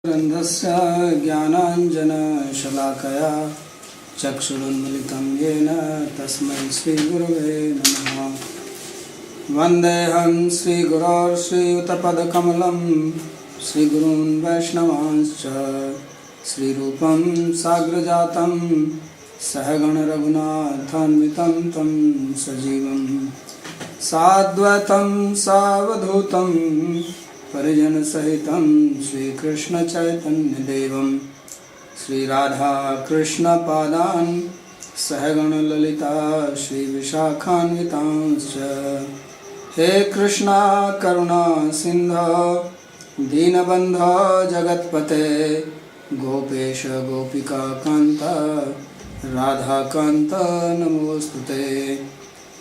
ग्रन्थस्य ज्ञानाञ्जनशलाकया चक्षुरुन्मिलितं येन तस्मै श्रीगुरवे नमः। वन्देऽहं श्रीगुरोर्श्रीयुतपदकमलं श्रीगुरून् वैष्णवांश्च श्रीरूपं साग्रजातं सहगणरघुनाथान्वितं तं सजीवं साद्वैतं सावधूतं परिजनसहितं श्रीकृष्णचैतन्यदेवं श्रीराधाकृष्णपादान् सहगणललिता श्रीविशाखान्वितांश्च। हे कृष्णा करुणा सिन्धो दीनबन्धो जगत्पते गोपेश गोपिकान्त राधाकान्त नमोऽस्तुते।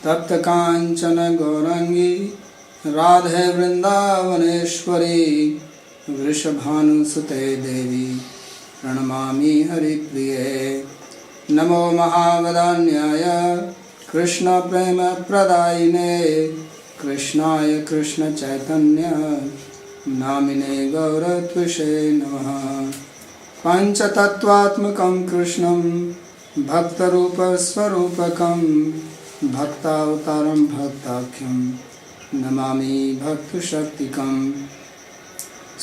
तप्तकाञ्चन गौराङ्गी राधे वृन्दावनेश्वरी वृषभानुसुते देवी प्रणमामि हरिप्रिये। नमो महावदान्याय कृष्णप्रेमप्रदायिने कृष्णाय कृष्णचैतन्य नामिने गौरत्विषे नमः। पञ्चतत्त्वात्मकं कृष्णं भक्तरूपस्वरूपकं भक्तावतारं भक्ताख्यं नमामि भक्तशक्तिकं।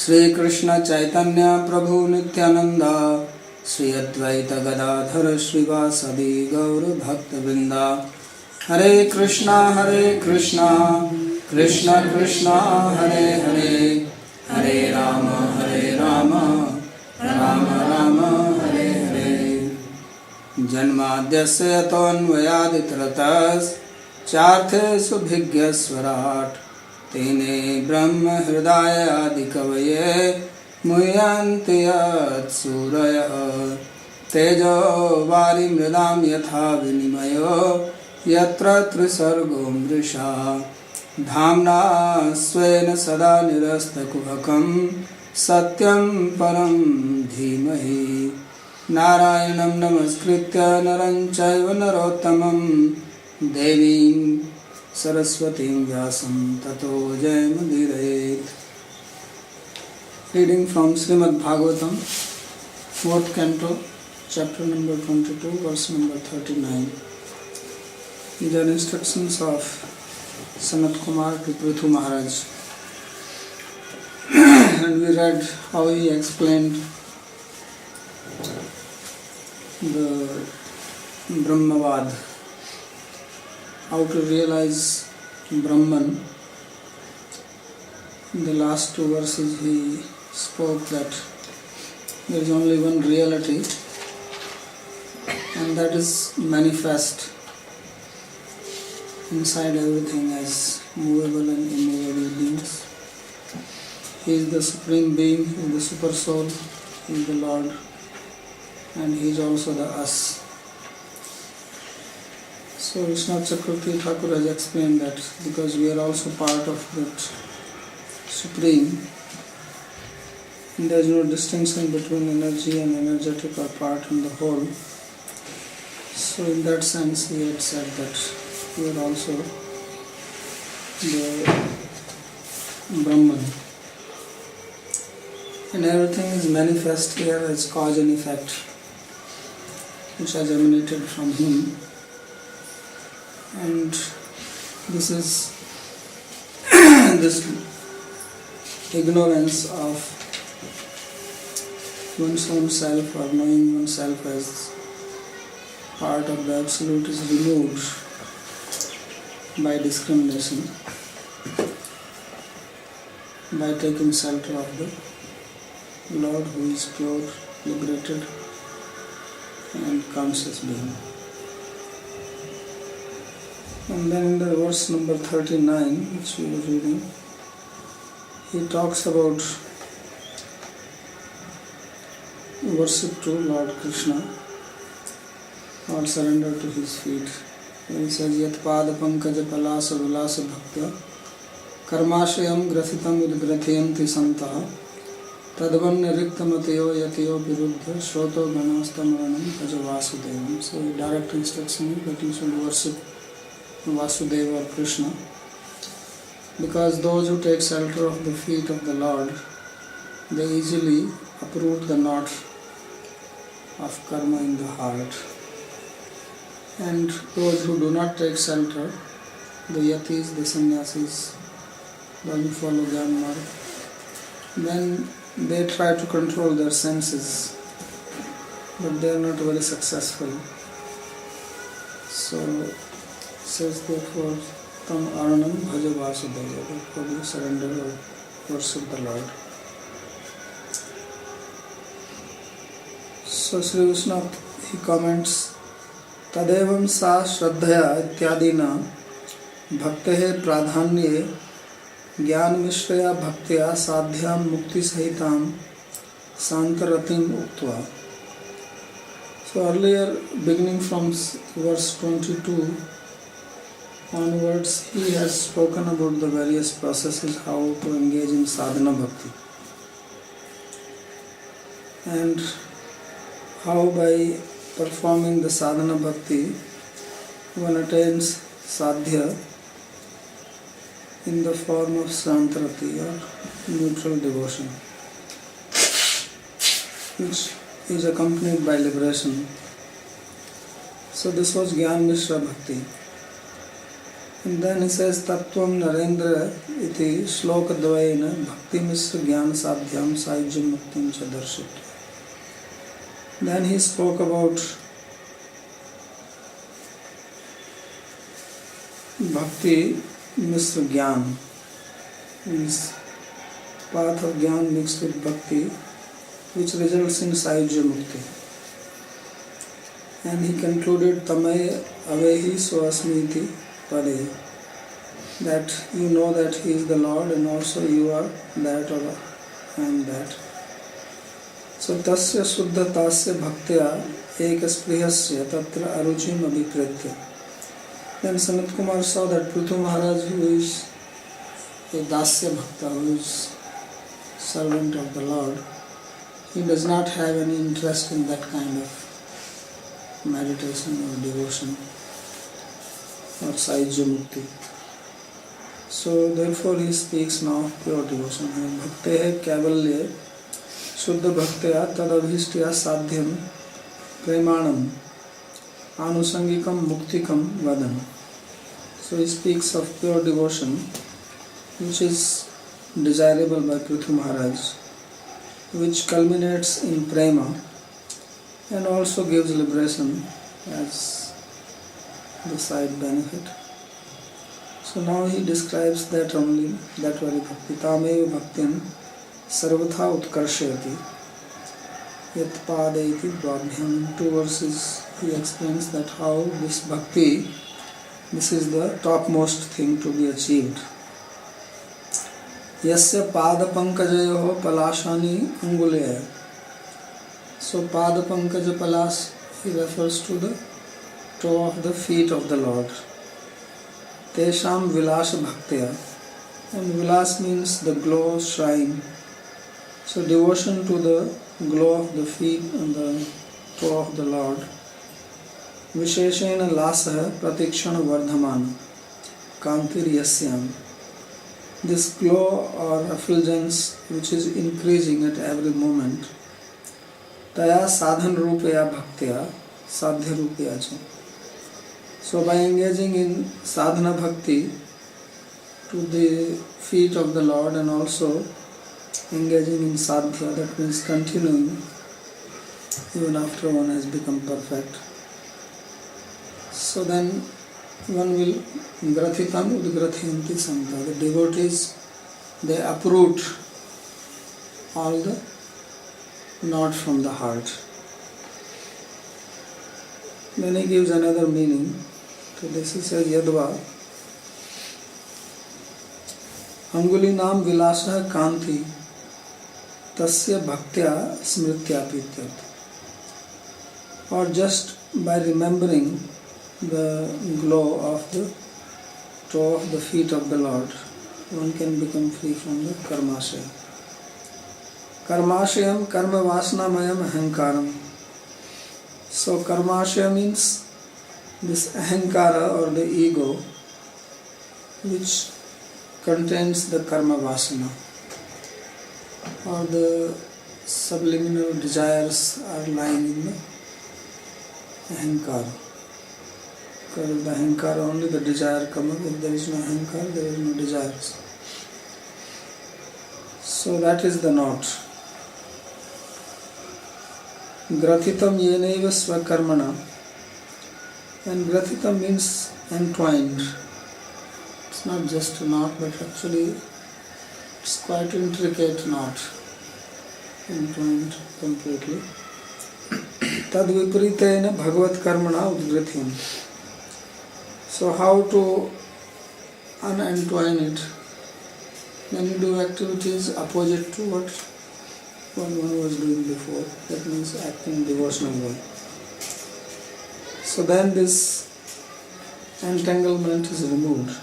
श्रीकृष्ण चैतन्य प्रभु नित्यानंद श्री अद्वैत गदाधर श्रीवासदि गौर भक्तवृंद। हरे कृष्णा कृष्ण कृष्णा हरे हरे हरे राम राम राम हरे हरे। जन्माद्यस्य यतोऽन्वयादितरतश्चार्थेषु भिज्ञस्वराट् तेने ब्रह्म हृदय आदिकवये मुह्यन्ति यत्सूरयः। तेजो वारिमृदां यथा विनिमयो यत्र त्रिसर्गो मृषा धाम्ना स्वेन सदा निरस्तकुहकं सत्यं परं धीमहि। नारायणं नमस्कृत्य नरं चैव नरोत्तमं देवीं सरस्वतीं व्यासं ततो जयमुदीरयेत्। Reading from Srimad Bhagavatam, 4th Canto, chapter number 22, verse number 39. These are instructions of Sanat Kumar to Prithu Maharaj. And we read how he explained the Brahmavad, how to realize Brahman. In the last two verses he spoke that there is only one reality, and that is manifest inside everything as movable and immovable beings. He is the Supreme Being, he is the Super Soul, he is the Lord, and he is also the Us. So Vishwanath Chakravarti Thakur has explained that because we are also part of that Supreme, and there is no distinction between energy and energetic or part in the whole. So in that sense he had said that we are also the Brahman. And everything is manifest here as cause and effect, which has emanated from him. And this is this ignorance of one's own self or knowing oneself as part of the Absolute is removed by discrimination, by taking shelter of the Lord who is pure, liberated and conscious being. And then in the verse number 39, which we were reading, he talks about worship to Lord Krishna or surrender to his feet. He says, Yat pada pankaja palasa vilasa bhaktya karmashayam grasitam udgrathyanti santaha tadvanya riktamatayo yatayo viruddha shroto ganastamaranam kaja vasudevam. So direct instruction is that you should worship Vasudeva or Krishna, because those who take shelter of the feet of the Lord, they easily uproot the knot of karma in the heart. And those who do not take shelter, the yatis, the sannyasis, those who follow Gyan Marg, then they try to control their senses, but they are not very successful. So it says therefore, Tam Aranam Bhaja Vasudeva, therefore you surrender or worship the Lord. So Sri Vishnath, he comments, Tadevam sa shraddhaya ityadina bhaktehe pradhanye ज्ञान मिश्रया भक्त्या साध्यां मुक्ति सहितां शांतरतिम उक्त्वा. So earlier, beginning from verse 22 onwards, he has spoken about the various processes how to engage in sadhana bhakti and how by performing the sadhana bhakti one attains sadhya in the form of santarati or neutral devotion, which is accompanied by liberation. So this was Gyan Mishra Bhakti. And then he says, Tattvam Narendra iti shloka dvayena bhakti mishra gyan sadhyam saijyam muktim cha darshit. Then he spoke about Bhakti Mishra Gyan, means path of Gyan mixed with Bhakti, which results in Saijya Mukti. And he concluded Tamay Avehi Swasmiti Pade, that you know that he is the Lord and also you are that or I am that. So Tasya Suddha Tasya Bhaktya Ekasprihasya Tatra Aruchim Abhikritya. Then Sanat Kumar saw that Prithu Maharaj, who is a Dasya Bhakta, who is servant of the Lord, he does not have any interest in that kind of meditation or devotion or Saijya Mukti. So therefore he speaks now of pure devotion. Bhaktehe Kaivalye Shuddha Bhaktya Tadabhishtya Sadhyam Premanam Anusangikam Muktikam Vadan. So he speaks of pure devotion, which is desirable by Prithu Maharaj, which culminates in prema and also gives liberation as the side benefit. So now he describes that only, that very bhakti. Tameva bhaktin sarvatha utkarshayati yat padayati dvabhyam. In 2 verses he explains that how this bhakti, this is the topmost thing to be achieved. Yasya pada pankajayoho palashani angulaya. So pada pankaja palas, he refers to the toe of the feet of the Lord. Tesham vilasha bhaktya. And vilas means the glow, shine. So devotion to the glow of the feet and the toe of the Lord. Visheshena lasah pratikshana vardhaman kantir yasyam. This glow or effulgence which is increasing at every moment. Taya sadhan rupaya bhaktya sadhya rupaya cha. So by engaging in sadhana bhakti to the feet of the Lord and also engaging in sadhya, that means continuing even after one has become perfect. So then one will grathitam udgrathayanti santa. The devotees, they uproot all the knot from the heart. Then he gives another meaning to this. He says yadva angulinam vilasah kanti tasya bhaktya smrityapitya. Or just by remembering the glow of the toe of the feet of the Lord, one can become free from the karmashaya. Karmashayam karma vasanamayam ahankaram. So karmashaya means this ahankara or the ego which contains the karma vasana or the subliminal desires are lying in the ahankara. Because of the ahankara only the desire comes. If there is no ahankara, there is no desires. So that is the knot. Grathitam yenaiva svakarmana. And grathitam means entwined. It's not just a knot, but actually it's quite intricate knot. Entwined completely. Tad viparitena bhagavat karmana udgrityam. So how to unentwine it? When you do activities opposite to what one was doing before, that means acting in devotional way. So then this entanglement is removed.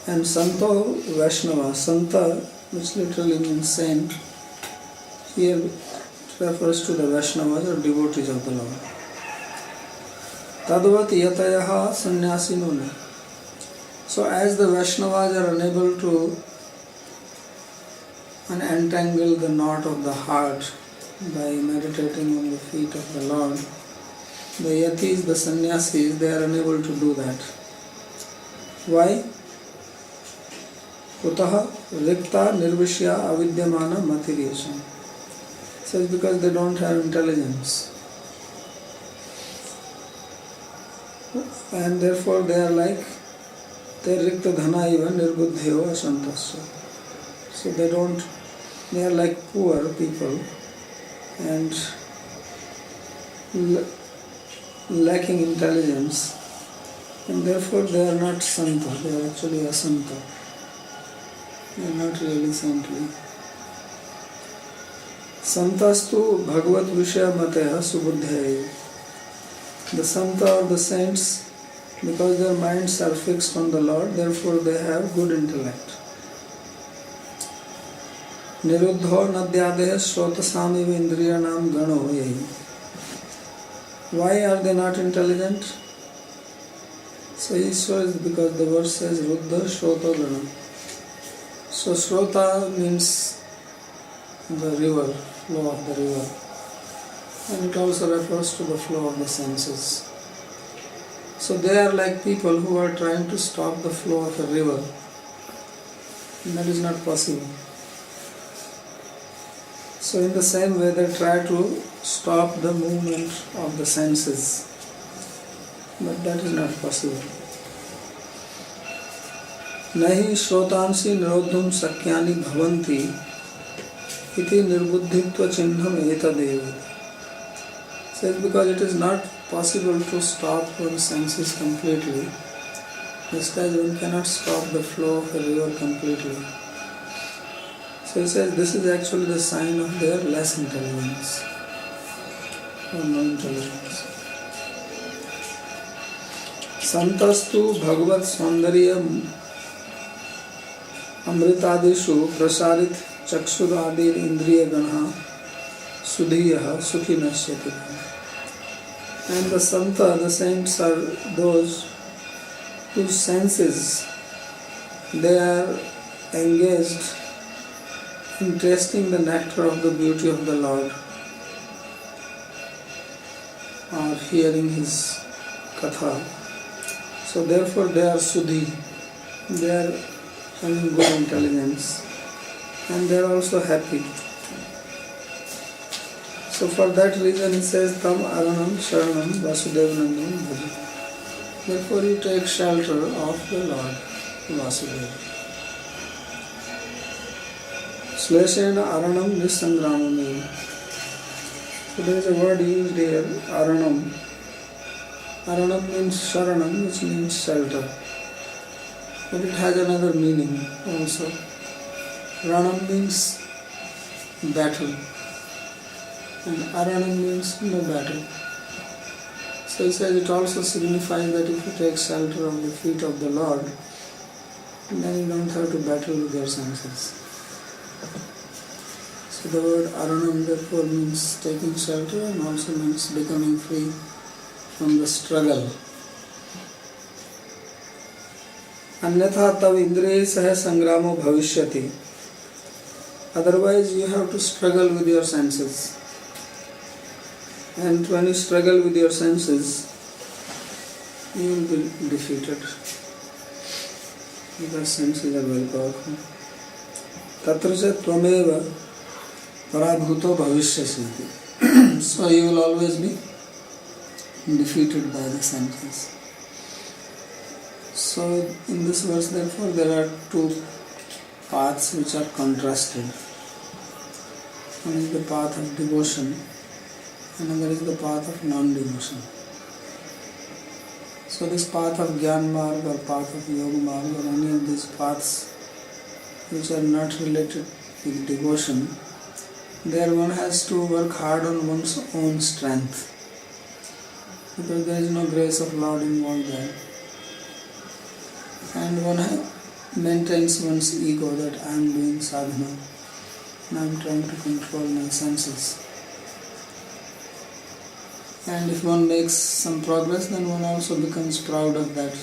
And Santo Vaishnava, Santa, which literally means saint, here refers to the Vaishnavas or devotees of the Lord. Tadvat yatayaha sannyasinuna. So as the Vaishnavas are unable to unentangle the knot of the heart by meditating on the feet of the Lord, the yatis, the sannyasis, they are unable to do that. Why? Kutaha rikta nirvishya avidyamana matiriyasam. So it's because they don't have intelligence. And therefore they are like rikta dhana eva nirbuddhyo asantasya. So they are like poor people and lacking intelligence, and therefore they are not santa, they are actually asanta. They are not really saintly. Santastu bhagavat vishaya mataya subuddhaya. The santa or the saints, because their minds are fixed on the Lord, therefore they have good intellect. Niruddho nadyadeha srotasamiva indriyanam gano yahi. Why are they not intelligent? So he shows because the verse says Ruddha Shrota Gana. So Shrota means the river, flow of the river. And it also refers to the flow of the senses. So they are like people who are trying to stop the flow of a river. And that is not possible. So in the same way they try to stop the movement of the senses. But that is not possible. Nahi shrotansi nirodhum sakyani bhavanti iti nirbuddhitva chihnam etadeva. So it's because it is not possible to stop one's senses completely. Just as one cannot stop the flow of a river completely. So he says this is actually the sign of their less intelligence or no intelligence. Santastu bhagavat saundarya amritadishu prasarit chakshudadir indriya ganha sudhiyaha sukhinashyati. And the Santa, the saints are those whose senses, they are engaged in tasting the nectar of the beauty of the Lord or hearing His katha. So therefore they are Sudhi, they are having good intelligence and they are also happy. So for that reason he says, Tam Aranam Sharanam Vasudevanandam Bhaja. Therefore you take shelter of the Lord Vasudeva. Sleshena Aranam Nisangramam. So there is a word used here, Aranam. Aranam means Sharanam, which means shelter. But it has another meaning also. Ranam means battle. And Aranam means no battle. So he says it also signifies that if you take shelter of the feet of the Lord, then you don't have to battle with your senses. So the word Aranam therefore means taking shelter and also means becoming free from the struggle. Anyatha tav indriya sah sangramo bhavishyati. Otherwise you have to struggle with your senses. And when you struggle with your senses, you will be defeated. Because senses are very powerful. Tatra ca tvameva parabhuto bhavishyasi. So you will always be defeated by the senses. So in this verse, therefore, there are two paths which are contrasted. One is the path of devotion, another is the path of non-devotion. So this path of Gyan Marg or path of Yoga Marg or any of these paths which are not related with devotion, there one has to work hard on one's own strength, because there is no grace of Lord involved there. And one maintains one's ego that I am doing sadhana and I am trying to control my senses. And if one makes some progress, then one also becomes proud of that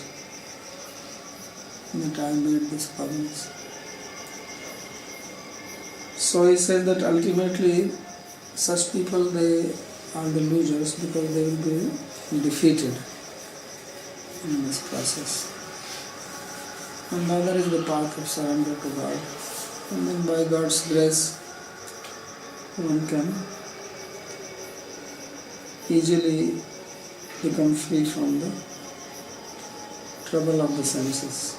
I made this progress. So he said that ultimately such people, they are the losers because they will be defeated in this process. And the other is the path of surrender to God. And then by God's grace, one can easily become free from the trouble of the senses.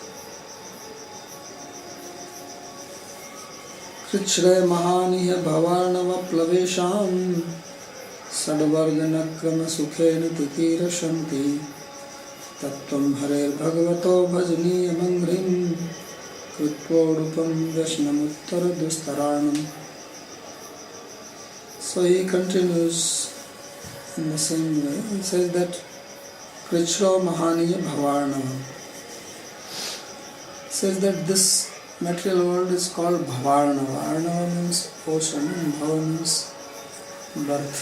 Krichraya mahaniya bhavarnava plavesham sadvargana krama sukhena tikira shanti tattvam harer bhagavato bhajaniya mangrim krutvodupam vyasnamuttara dustaranam. So he continues in the same way. He says that Krichro mahaniya bhavarnava. He says that this material world is called Bhavarnava. Arnava means ocean and Bhava means birth.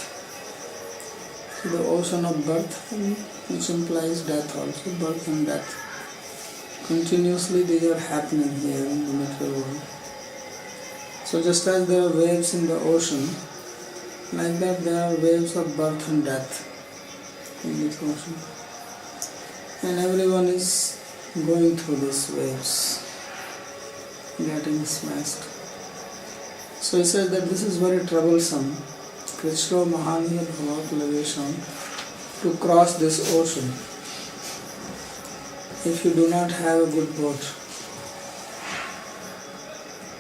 So the ocean of birth, which implies death also, birth and death. Continuously these are happening here in the material world. So just as there are waves in the ocean, like that there are waves of birth and death in this ocean. And everyone is going through these waves, getting smashed. So he says that this is very troublesome, Krishna Mahaniya Bhavat Lavesham, to cross this ocean if you do not have a good boat.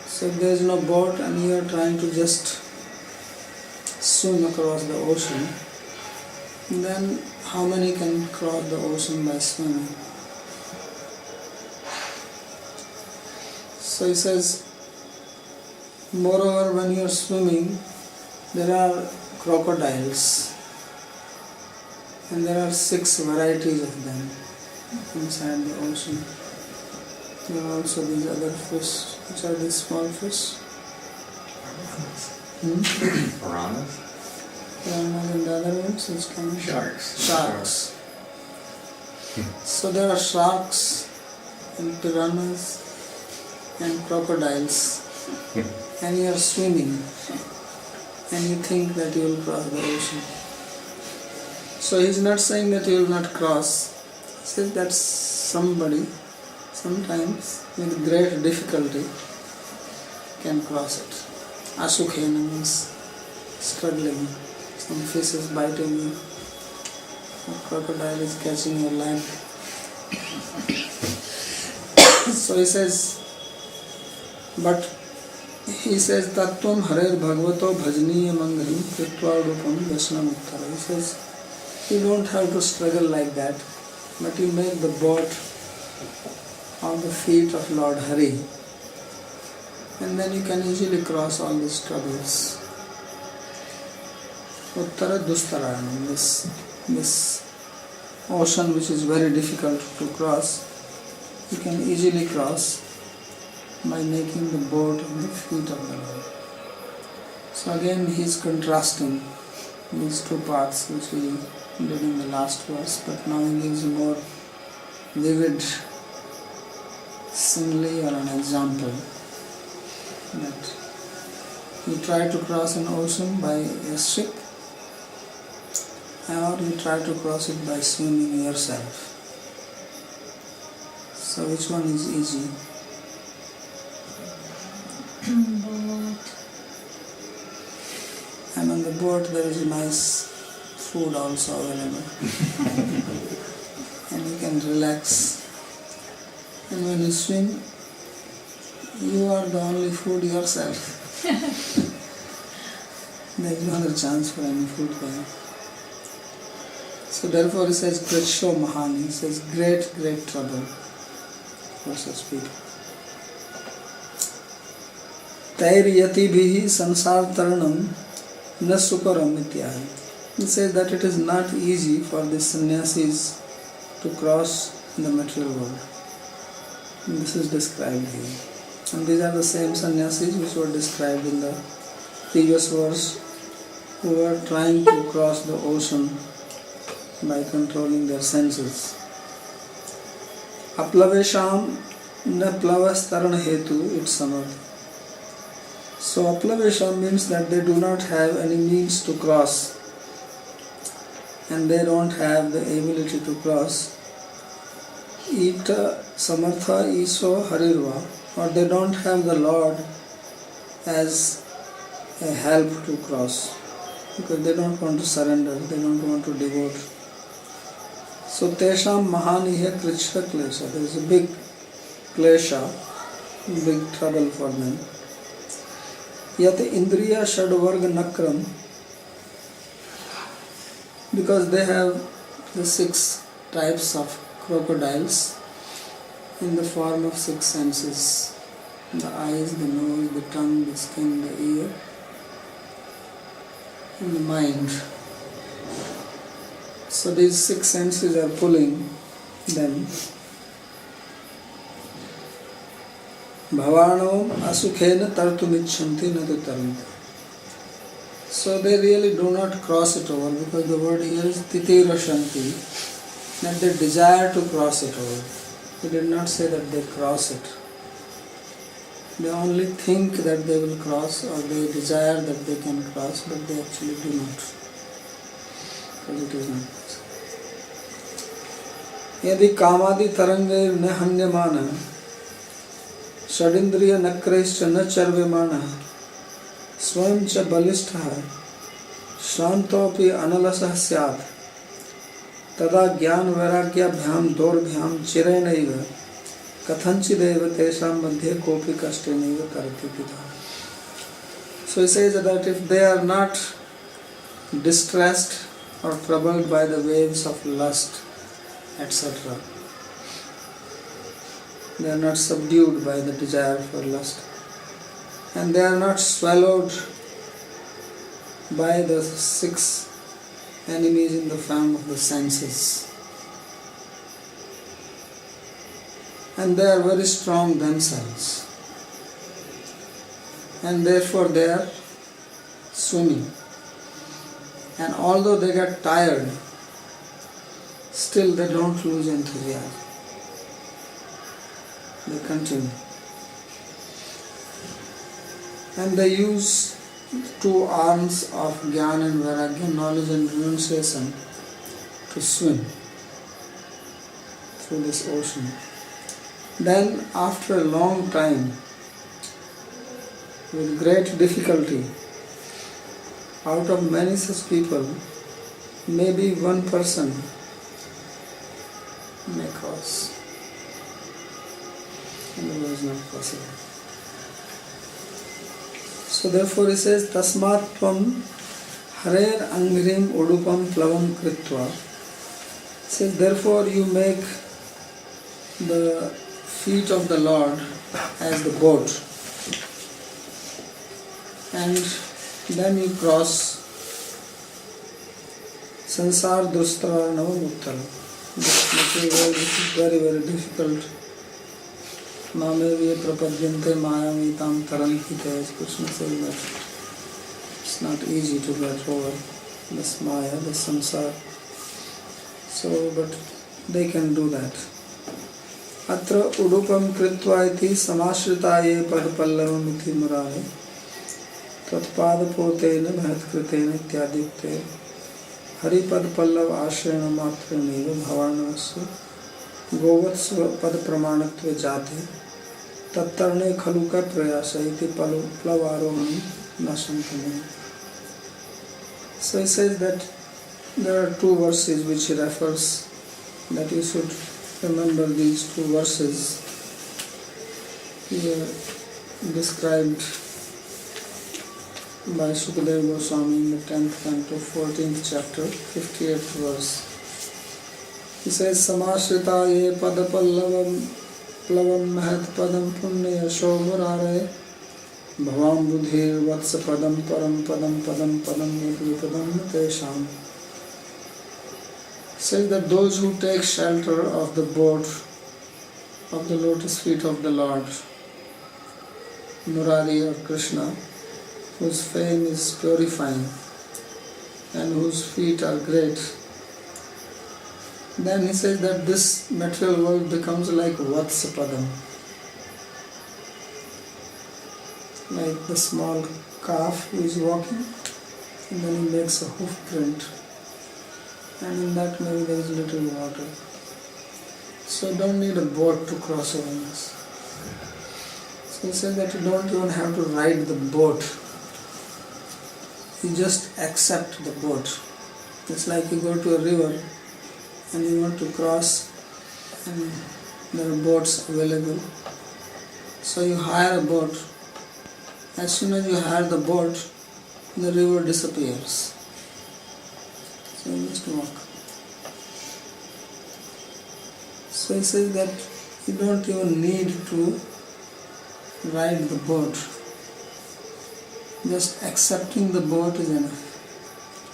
So if there is no boat and you are trying to just swim across the ocean, then how many can cross the ocean by swimming? So he says, moreover, when you are swimming, there are crocodiles, and there are 6 varieties of them inside the ocean. There are also these other fish. Which are these small fish? Piranhas? Piranhas and the other ones, which kind of? Sharks. So there are sharks and piranhas and crocodiles, and you are swimming and you think that you will cross the ocean. So he is not saying that you will not cross. He says that somebody sometimes with great difficulty can cross it. Asukhena means struggling. Some fish is biting you, a crocodile is catching your leg. So he says, but he says, Tattvam Harer Bhagavato Bhajaniya Mangalam Kritva Rupam Vyasnamuttara. He says, you don't have to struggle like that, but you make the boat on the feet of Lord Hari, and then you can easily cross all these troubles. Uttara Dustaranam, this ocean which is very difficult to cross, you can easily cross by making the boat on the feet of the Lord. So again he is contrasting these two paths which we did in the last verse, but now he gives a more vivid simile or an example that You try to cross an ocean by a ship, or you try to cross it by swimming yourself. So which one is easy? Both. And on the boat there is nice food also available. And you can relax. And when you swim, you are the only food yourself. There is no other chance for any food there. So therefore he says Kritsho Mahani, he says great trouble for such people. Tairyati bhihi sansar taranam na sukaram ityahi. He says that it is not easy for the sannyasis to cross the material world. And this is described here. And these are the same sannyasis which were described in the previous verse, who were trying to cross the ocean by controlling their senses. Aplavesham na plavastarana hetu it samadhi. So aplavesham means that they do not have any means to cross, and they don't have the ability to cross. Ita samartha iso harirva, or they don't have the Lord as a help to cross, because they don't want to surrender, they don't want to devote. So tesham mahaniya krishna klesha, there is a big klesha, big trouble for them. Yat indriya shadvarga nakram, because they have the 6 types of crocodiles in the form of 6 senses: the eyes, the nose, the tongue, the skin, the ear, and the mind. So these 6 senses are pulling them. Bhavanam asukhena tartumichanti nadu taranti. So they really do not cross it over, because the word here is titirashanti, that they desire to cross it over. He did not say that they cross it. They only think that they will cross, or they desire that they can cross, but they actually do not, because it is not possible. Yadi kamadi tarangair na hanyamana षडिंद्रिय नक्रेश्च न चर्व्यमाणः स्वयं च बलिष्ठः शान्तोऽपि अनलसः स्यात् तदा ज्ञान वैराग्याभ्यां दोर्भ्यां चिरेणैव कथंचिदेव तेषां मध्ये कोऽपि कष्टेनैव करति पिता. So he says that if they are not distressed or troubled by the waves of lust, etc., they are not subdued by the desire for lust, and they are not swallowed by the 6 enemies in the form of the senses, and they are very strong themselves, and therefore they are swimming, and although they get tired, still they don't lose enthusiasm. They continue. And they use 2 arms of Jnana and Vairagya, knowledge and renunciation, to swim through this ocean. Then after a long time, with great difficulty, out of many such people, maybe one person may cross. Otherwise not possible. So therefore he says, Tasmat tvam harer angrim udupam plavam kritva. He says, therefore you make the feet of the Lord as the boat, and then you cross sansar dustavarnava muttala. This material, this is very, very difficult. Mameviya prapadyante mayamitam tarantite, as Krishna says that it's not easy to get over this maya, this samsara. So, but they can do that. Atra udupam kritva iti samashritaye padpallavam iti murare. तत्पादपोतेन महत्कृतेन इत्यादिते हरिपद पल्लव आश्रयण मात्रेणैव भवानस्य गोवत्स पद प्रमाणत्वे जाते तत्तरणे खलु का प्रयास इति प्लवारोहणं न संभवति. So he says that there are two verses which he refers, that you should remember these two verses here described by Sukadeva Goswami in the 10th canto, 14th chapter, 58th verse. He says, Samashrita ye padapallavam plavam mahat padam punya yasho murare bhavam budhir vatsa padam param padam padam padam yadvipadam tesham. Says that those who take shelter of the boat of the lotus feet of the Lord, Murari or Krishna, whose fame is purifying and whose feet are great, then he says that this material world becomes like Vatsapadam, like the small calf who is walking and then he makes a hoof print, and in that maybe there is little water. So you don't need a boat to cross over this. So he says that you don't even have to ride the boat. You just accept the boat. It's like you go to a river and you want to cross and there are boats available. So you hire a boat. As soon as you hire the boat, the river disappears. So you just walk. So he says that you don't even need to ride the boat. Just accepting the boat is enough.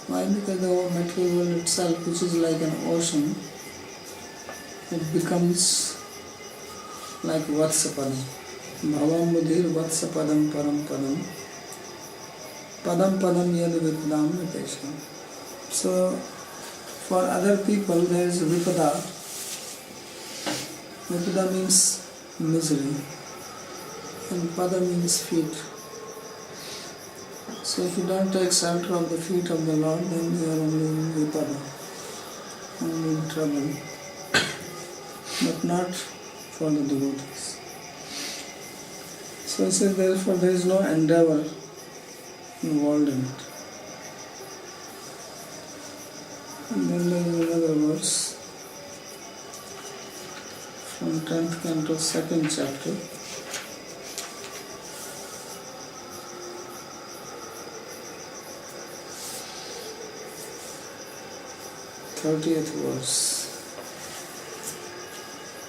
Why? Because the material world itself, which is like an ocean, it becomes like Vatsapadam. Bhavam Mudhir Vatsapadam Param Padam Padam Padam Yad Vipadam Vitesham. So for other people there is Vipada. Vipada means misery and Pada means feet. So if you don't take shelter of the feet of the Lord, then you are only in Vipada, only in trouble, but not for the devotees. So he said, therefore there is no endeavor involved in it. And then there is another verse from 10th canto, 2nd chapter. Thirtieth verse.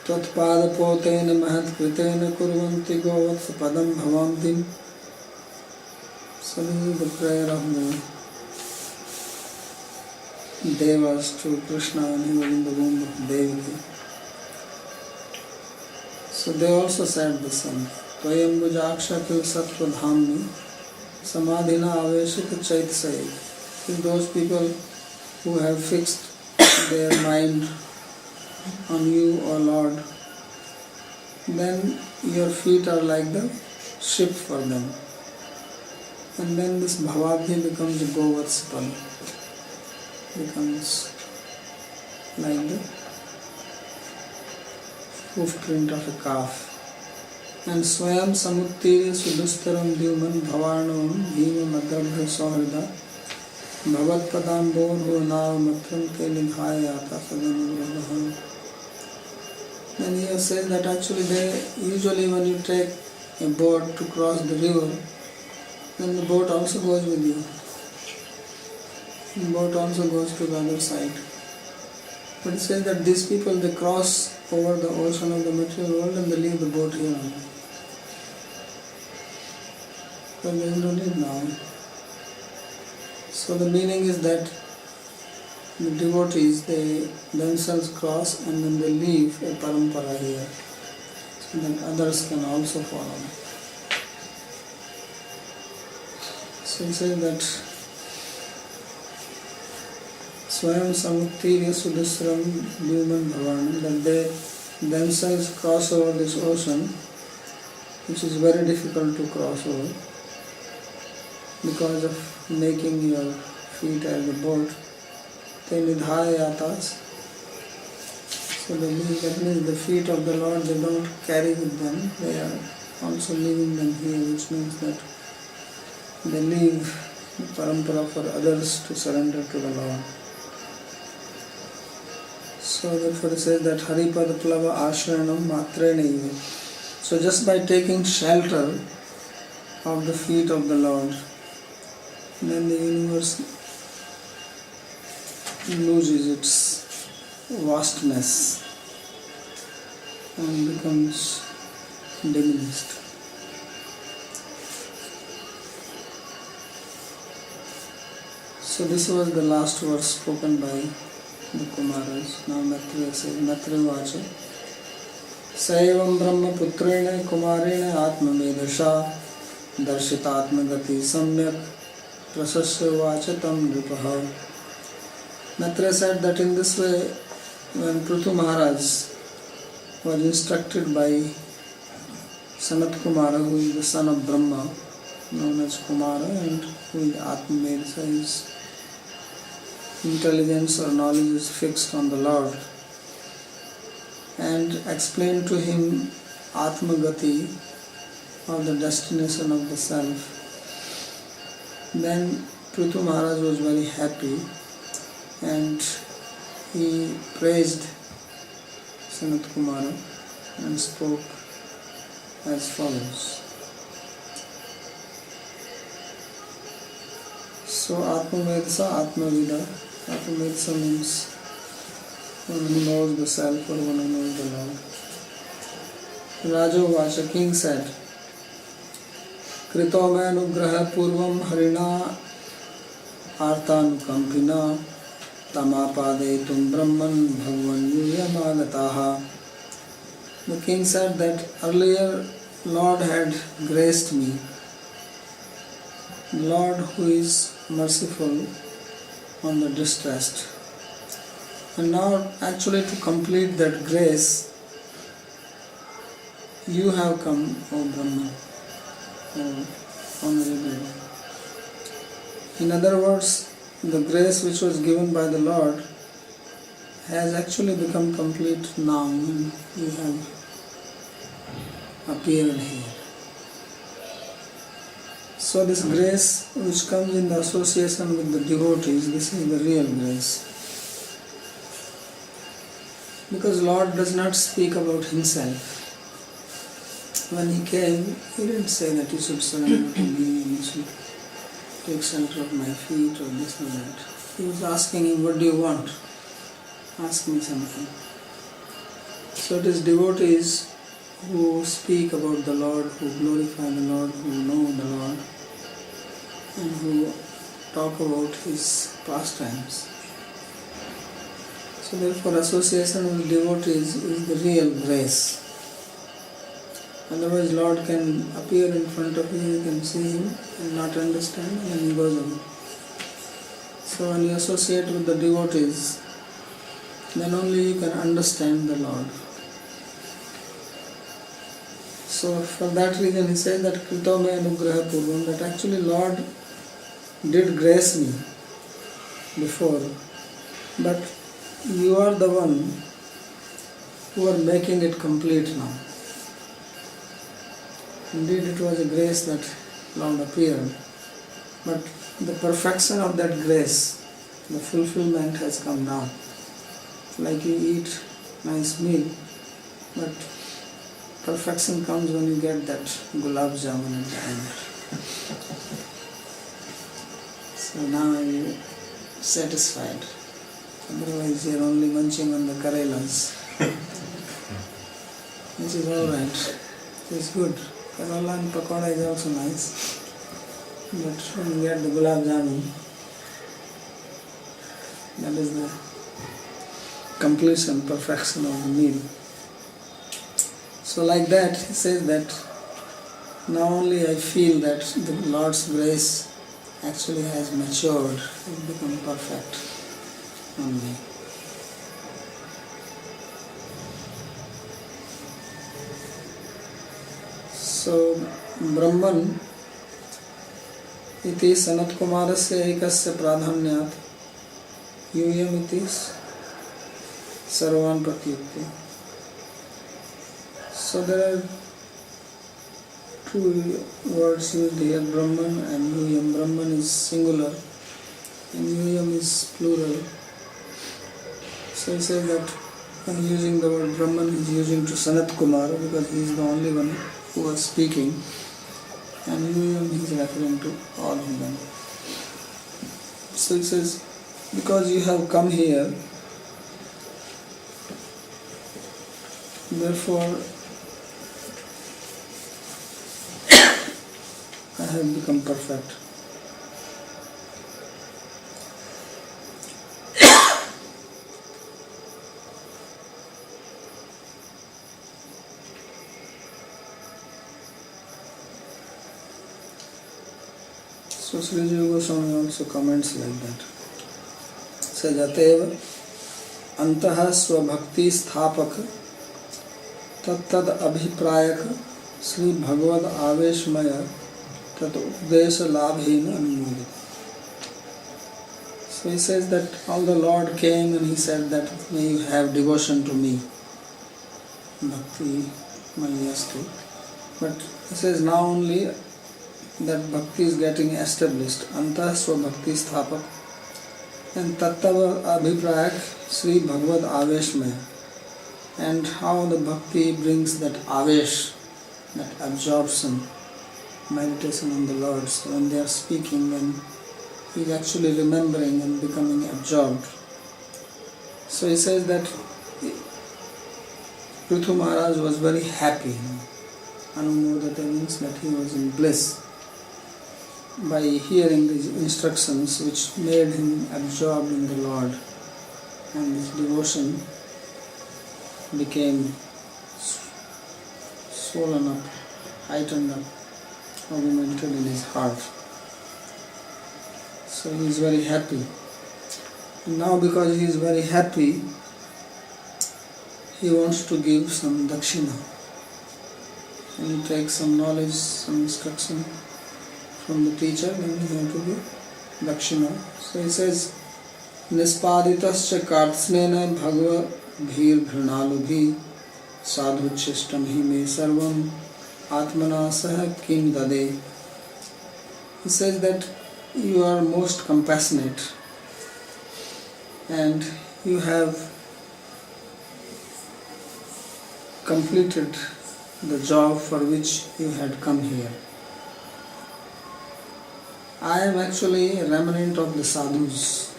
Tatpadapotein mahatkritein kurvanti govats padam bhavantim. So this is the prayer of the Devas to Krishna when he was in the womb of Devaki. So they also said the same. Tvayambujaksha kil sattva dhamni samadhina aveshita chaitsayi. Those people who have fixed their mind on you, O Lord, then your feet are like the ship for them. And then this bhavabhi becomes the Govatsapala, becomes like the hoof print of a calf. And Swayam Samuttiri Sudustaram Dyuman Bhavarnavam Bhima Madhrabha Sahrida Bhavat Padambor Bhunav Matram Te Nidhaya Yata Sadanurabham. And here says that actually usually when you take a boat to cross the river, then the boat also goes with you. The boat also goes to the other side. But it says that these people, they cross over the ocean of the material world and they leave the boat here only. But there is no need now. So the meaning is that the devotees, they themselves cross and then they leave a parampara here, so that others can also follow. So he says that Swayam Samuktirya Sudasram Dyuman Bhavan, that they themselves cross over this ocean, which is very difficult to cross over. because of making your feet as a boat, te nidhayatas. So that means the feet of the Lord, they don't carry with them, they are also leaving them here, which means that they leave the parampara for others to surrender to the Lord. So therefore it says that Haripad Plava Ashranam Matrenaiva. So just by taking shelter of the feet of the Lord, then the universe loses its vastness and becomes diminished. So this was the last verse spoken by the Kumaras. Now Maitreya says, Maitreya Vacha Saivam Brahma Putrena Kumarena Atma Medasha Darshitatma Gati Samyak Prasasya Vacha Tam Nripaha. Maitreya said that in this way, when Prithu Maharaj was instructed by Sanat Kumara, who is the son of Brahma, known as Kumara, and who is Atma Medasha, his intelligence or knowledge is fixed on the Lord, and explained to him Atma Gati, or the destination of the self. Then Prithu Maharaj was very happy and he praised Sanat Kumara and spoke as follows. So Atma Vedasa, Atma Vida. Atma Vedasa means one who knows the self or one who knows the Lord. Raja Vacha, king said, Krito me anugraha purvam harina artanukampina tamapadetum brahman bhagwan yuyamagataha. The king said that earlier Lord had graced me. Lord who is merciful on the distressed. And now actually to complete that grace, you have come, O Brahma, O Honorable. In other words, the grace which was given by the Lord has actually become complete now and you have appeared here. So this grace which comes in the association with the devotees, this is the real grace. Because Lord does not speak about himself. When he came, he didn't say that you should surrender to me and you should take shelter of my feet or this or that. He was asking him, what do you want? Ask me something. So it is devotees who speak about the Lord, who glorify the Lord, who know the Lord, and who talk about his pastimes. So therefore association with devotees is the real grace. Otherwise Lord can appear in front of you, you can see him and not understand, and then he goes on. So when you associate with the devotees, then only you can understand the Lord. So for that reason he said that Krito me anugraha purvam, that actually Lord did grace me before, but you are the one who are making it complete now. Indeed it was a grace that Lord appeared, but the perfection of that grace, the fulfillment has come now. Like you eat nice meal, but perfection comes when you get that gulab jamun at the end. So now you're satisfied. Otherwise you're only munching on the karelas. Which is alright. It's good. Karela and pakoda is also nice. But when you get the gulab jamun, that is the completion, perfection of the meal. So like that, he says that now only I feel that the Lord's grace actually has matured, has become perfect on me. So Brahman इति सनत्कुमारस्य एकस्य प्राधान्यात् यूयम् इति सर्वान् प्रतीयते. So there are two words used here, Brahman and Yuyam. Brahman is singular and Yuyam is plural. So he says that when using the word Brahman, he is using to Sanat Kumar because he is the only one who was speaking, and Yuyam he is referring to all of them. So he says, because you have come here, therefore I have become perfect. So Sri Jiva Goswami also comments like that. Says Ateva Antaha Swabhakti Sthapak Tattad Abhiprayak Sri Bhagavad Aveshmaya Tat Updesha Labhena Anumodit. So he says that all the Lord came and he said that may you have devotion to me. Bhakti Mayastu. But he says now only that bhakti is getting established. Antah Swabhakti Sthapak and Tattava Abhiprayak Sri Bhagavad Aveshmaya. And how the bhakti brings that avesh, that absorption, meditation on the Lord. So when they are speaking, then he is actually remembering and becoming absorbed. So he says that Prithu Maharaj was very happy. Anumodata means that he was in bliss by hearing these instructions which made him absorbed in the Lord, and his devotion became swollen up, heightened up, augmented in his heart. So he is very happy. And now because he is very happy, he wants to give some dakshina. And he takes some knowledge, some instruction from the teacher, then he has to give dakshina. So he says, Nispaditascha kartsnena bhagava bhir bhrinalubhi sadhuchishtam hi me sarvam atmana sah kim dade. He says that you are most compassionate and you have completed the job for which you had come here. I am actually a remnant of the sadhus.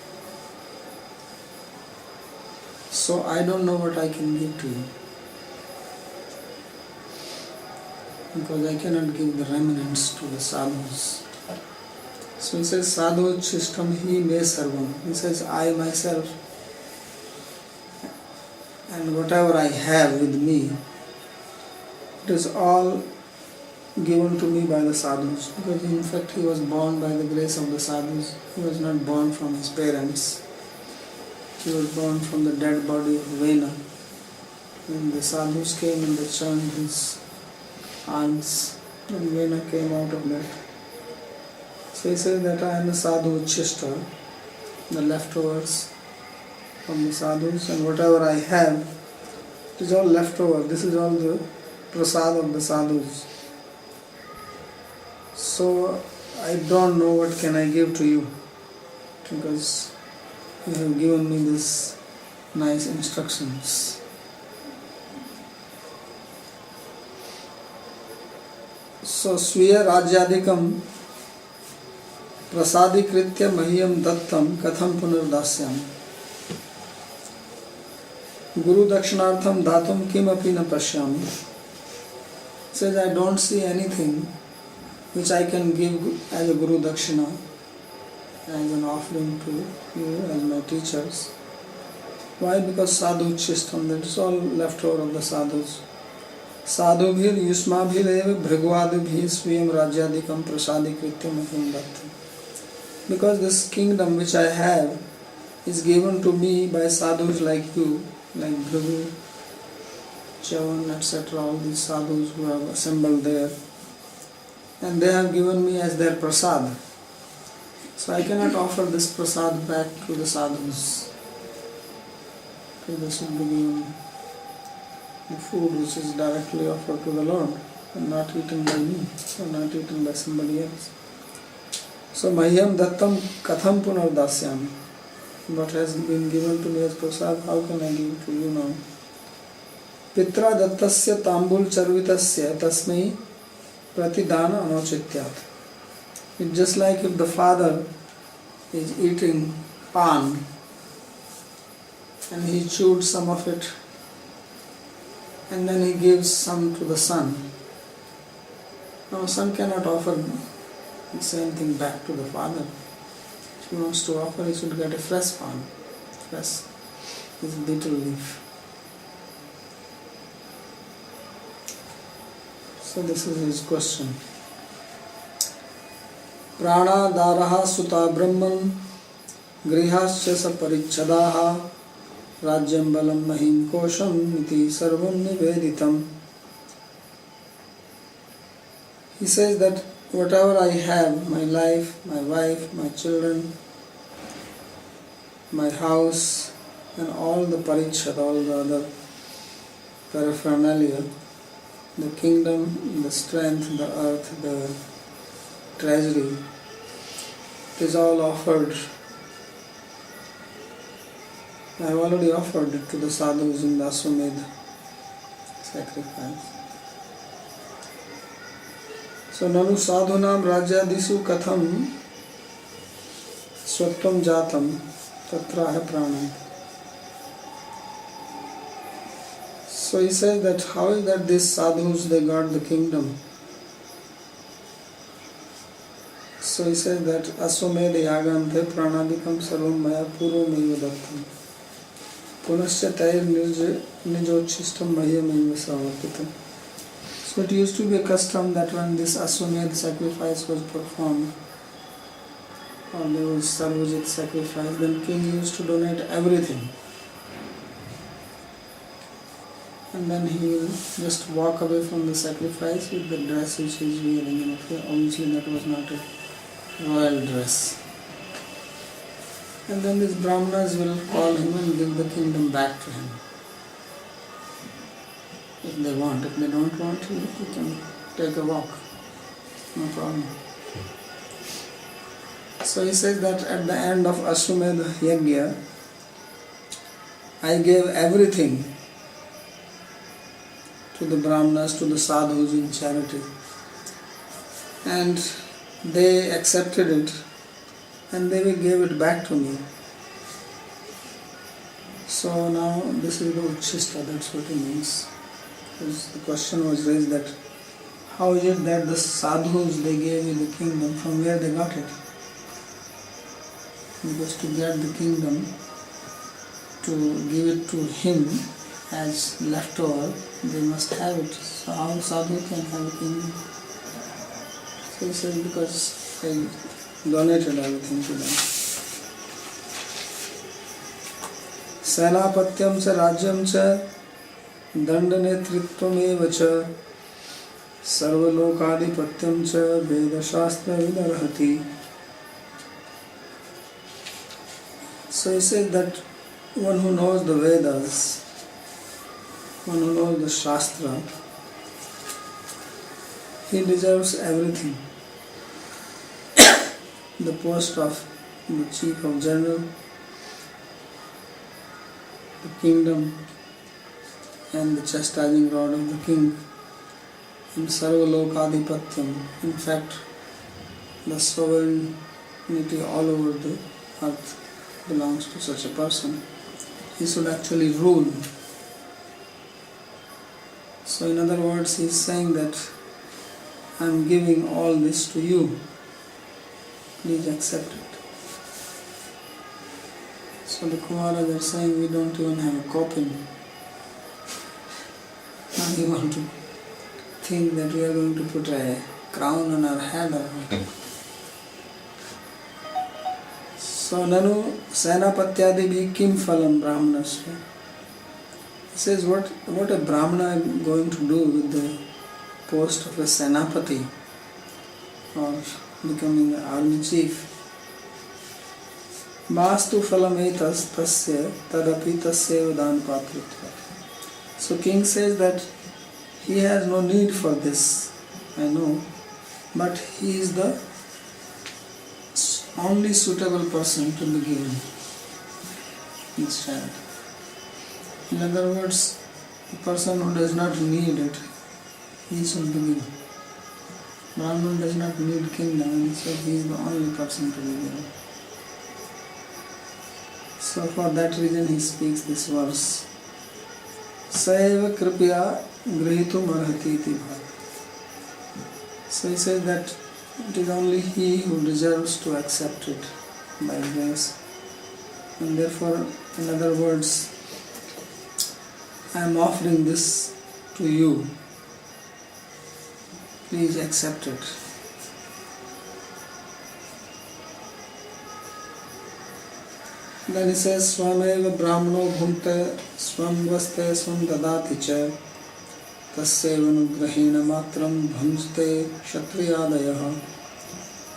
So I don't know what I can give to you. Because I cannot give the remnants to the sadhus. So he says, Sadhu Chishtam Hi Me Sarvam. He says, I myself and whatever I have with me, it is all given to me by the sadhus. Because in fact he was born by the grace of the sadhus. He was not born from his parents. He was born from the dead body of Vena. When the sadhus came and they churned his arms, and Vena came out of that. So he says that I am a sadhu uchishta, the leftovers from the sadhus, and whatever I have, it is all leftover. This is all the prasad of the sadhus. So I don't know what can I give to you, because you have given me these nice instructions. So Sviya Rajyadikam Prasadikritya Mahyam Dattam Katham Punardasyam Guru Dakshinartham Datum Kimapi Na Pashyami. Says, I don't see anything which I can give as a Guru Dakshina, as an offering to you as my teachers. Why? Because sadhu chistam, that is all leftover of the sadhus. Sadhubhir yusmabhir eva bhrigvadibhir swayam rajyadikam prasadikritya mahim dattam. Because this kingdom which I have is given to me by sadhus like you, like Bhrigu, Chavan, etc., all these sadhus who have assembled there. And they have given me as their prasad. So I cannot offer this prasad back to the sadhus. Okay, this will be given the food which is directly offered to the Lord and not eaten by me or not eaten by somebody else. So Mahyam Dattam Katham Punardasyami. What has been given to me as prasad, how can I give it to you now? Pitra Dattasya Tambul Charvitasya Tasmai Pratidana Anochityat. It's just like if the father is eating pan and he chewed some of it and then he gives some to the son. Now son cannot offer the same thing back to the father. If he wants to offer, he should get a fresh pan. Fresh is betel leaf. So this is his question. Prana daraha suta brahman grihasya sa parichadaha rajyam balam mahim kosham iti sarvam niveditam. He says that whatever I have, my life, my wife, my children, my house and all the parichad, all the other paraphernalia, the kingdom, the strength, the earth, the treasury, it is all offered. I have already offered it to the sadhus in the Aswamedha sacrifice. So nanu sadhunam rajyadisu katham swatvam jatam tatraha pranam. So he says that how is that these sadhus, they got the kingdom? So he says that aswamedha yagante pranadikam sarvam maya purvameva dattam punasya tair nijochistam mahyameva samarpitam. So it used to be a custom that when this aswamedha sacrifice was performed, or there was sarvajit sacrifice, then king used to donate everything. And then he will just walk away from the sacrifice with the dress which he is wearing. And obviously that was not a royal dress. And then these brahmanas will call him and give the kingdom back to him. If they want. If they don't want, he can take a walk. No problem. So he says that at the end of Ashwamedha Yajna, I gave everything to the brahmanas, to the sadhus in charity. And they accepted it and they gave it back to me. So now this is the Uchishta, that's what it means. Because the question was raised that how is it that the sadhus, they gave you the kingdom, from where they got it? Because to get the kingdom, to give it to him as leftover, they must have it. So how sadhu can have a kingdom? So he says because I donated everything to them. Senapatyam cha rajyam cha dandanetritvam cha sarvalokadipatyam cha veda shastra vidarhati. So he said that one who knows the Vedas, one who knows the Shastra, he deserves everything. The post of the chief of general, the kingdom, and the chastising rod of the king, and Sarvalokadipatyam. In fact, the sovereignty all over the earth belongs to such a person. He should actually rule. So in other words, he is saying that I am giving all this to you. Please accept it. So the Kumaras are saying we don't even have a coffin. Now you want to think that we are going to put a crown on our head or what? So nanu senapatyadi kim phalam brahmanasya. He says what a brahmana is going to do with the post of a senapati or becoming an army chief. Mastu phalametas tasya tadapi tasya dan patritva. So king says that he has no need for this, I know, but he is the only suitable person to be given this child. In other words, the person who does not need it, he should be given. Brahman does not need kingdom, and so he is the only person to be given. So for that reason he speaks this verse. Saiva kripya grihitum arhati iti bhav. So he says that it is only he who deserves to accept it by grace. And therefore, in other words, I am offering this to you. Please accept it. Then he says, Swameva Brahmano Bhunte Swam Vaste Swam Dadati Cha Tasyevanugrahena Matram Bhamste Kshatriyadayaha.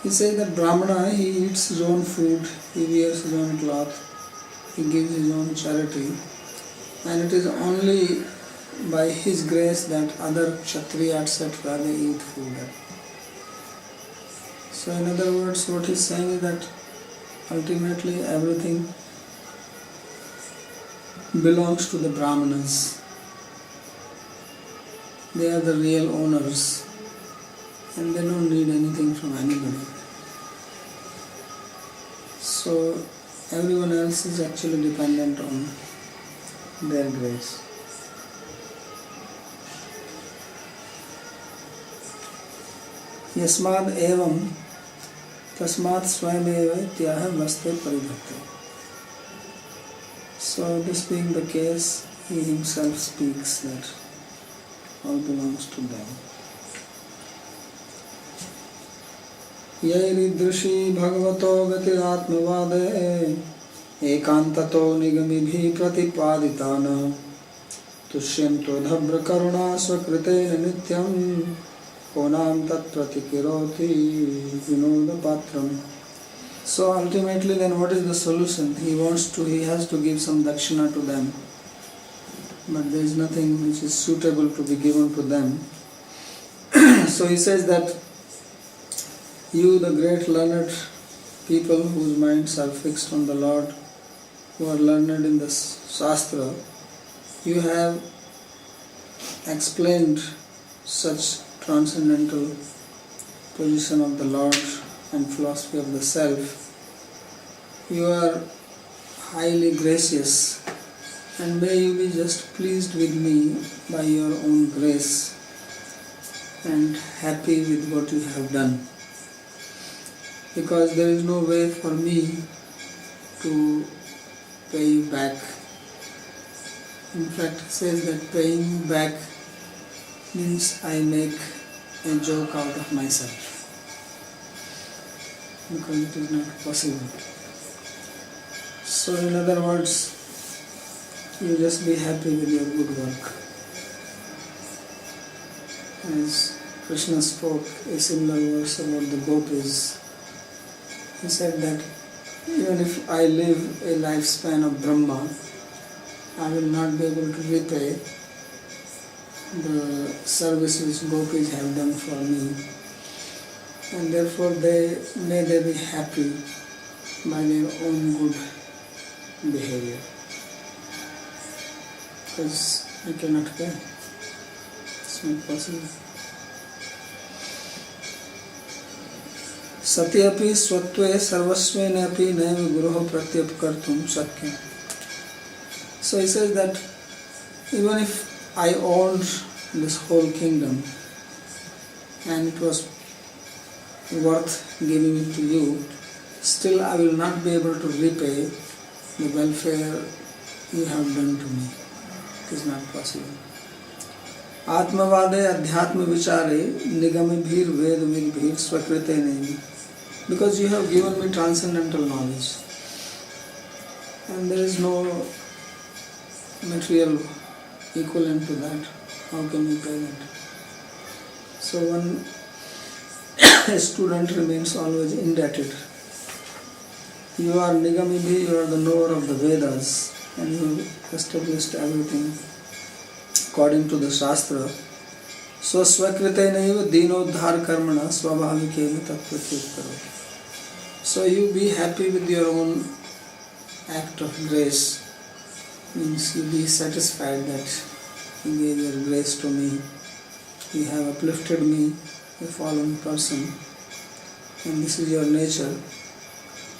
He says that Brahmana, he eats his own food, he wears his own cloth, he gives his own charity, and it is only by his grace that other Kshatriya etc. they eat food. So in other words, what he is saying is that ultimately everything belongs to the Brahmanas. They are the real owners and they don't need anything from anybody. So everyone else is actually dependent on their grace. Yasmad evam tasmat swayameva ityah vaste paridhate. So this being the case, he himself speaks that all belongs to them. Yairidrishi bhagavato gatiratmavade ekantato nigamibhi pratipaditana tushyanto dhabra karuna swakritena nityam konam tat pratikiroti vinoda patram. So ultimately then what is the solution? He has to give some dakshina to them, but there is nothing which is suitable to be given to them. So he says that you, the great learned people whose minds are fixed on the Lord, who are learned in the Shastra, you have explained such transcendental position of the Lord and philosophy of the self. You are highly gracious, and may you be just pleased with me by your own grace and happy with what you have done, because there is no way for me to pay you back. In fact, it says that paying back means I make a joke out of myself, because it is not possible. So in other words, you just be happy with your good work. As Krishna spoke a similar verse about the gopis, he said that even if I live a lifespan of Brahma, I will not be able to repay the service which gopis have done for me, and therefore may they be happy by their own good behavior, because I cannot pay. It's not possible. Satyapi swatve sarvasvena api naiva guruho pratyapkartum sakyam. So he says that even if I owned this whole kingdom and it was worth giving it to you, still I will not be able to repay the welfare you have done to me. It is not possible. Atmavade adhyatma vichare nigamibhir vedvidbhir swakrite nemi. Because you have given me transcendental knowledge, and there is no material equivalent to that. How can you pay that? So a student remains always indebted, You are Nigamidhi, you are the knower of the Vedas, and you established everything according to the Shastra. So Swakritanaiva Dinodhar Karmana Swabhavikena Tatpratyuttaro. So you be happy with your own act of grace. Means you be satisfied that you gave your grace to me. You have uplifted me, a fallen person, and this is your nature.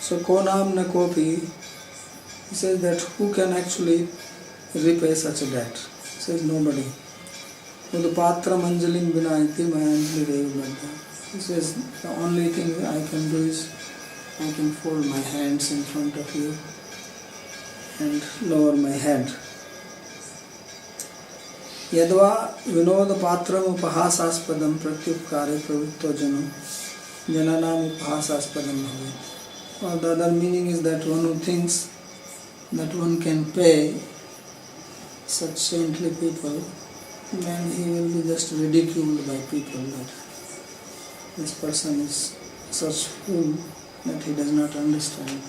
So Konam na kopi, he says that who can actually repay such a debt? He says nobody. Udapatra manjalim vinaiti mayanjali devabadha. He says the only thing I can do is I can fold my hands in front of you and lower my head. Yadva vinod patram upahasaspadam pratyupkare pravitto jano jananam upahasaspadam bhavet. Or the other meaning is that one who thinks that one can pay such saintly people, then he will be just ridiculed by people that this person is such fool that he does not understand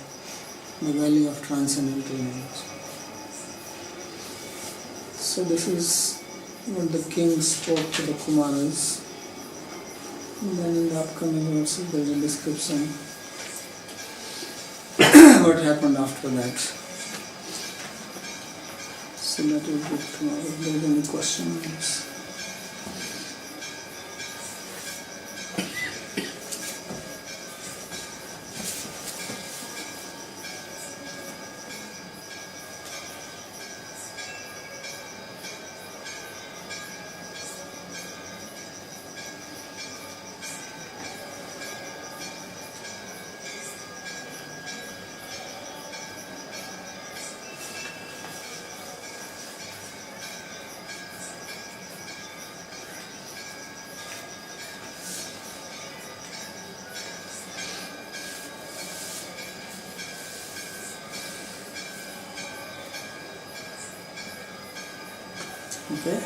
the value of transcendental knowledge. So this is what the king spoke to the Kumaras. And then in the upcoming verses there is a description what happened after that. So that will be tomorrow. If there is any questions. Okay?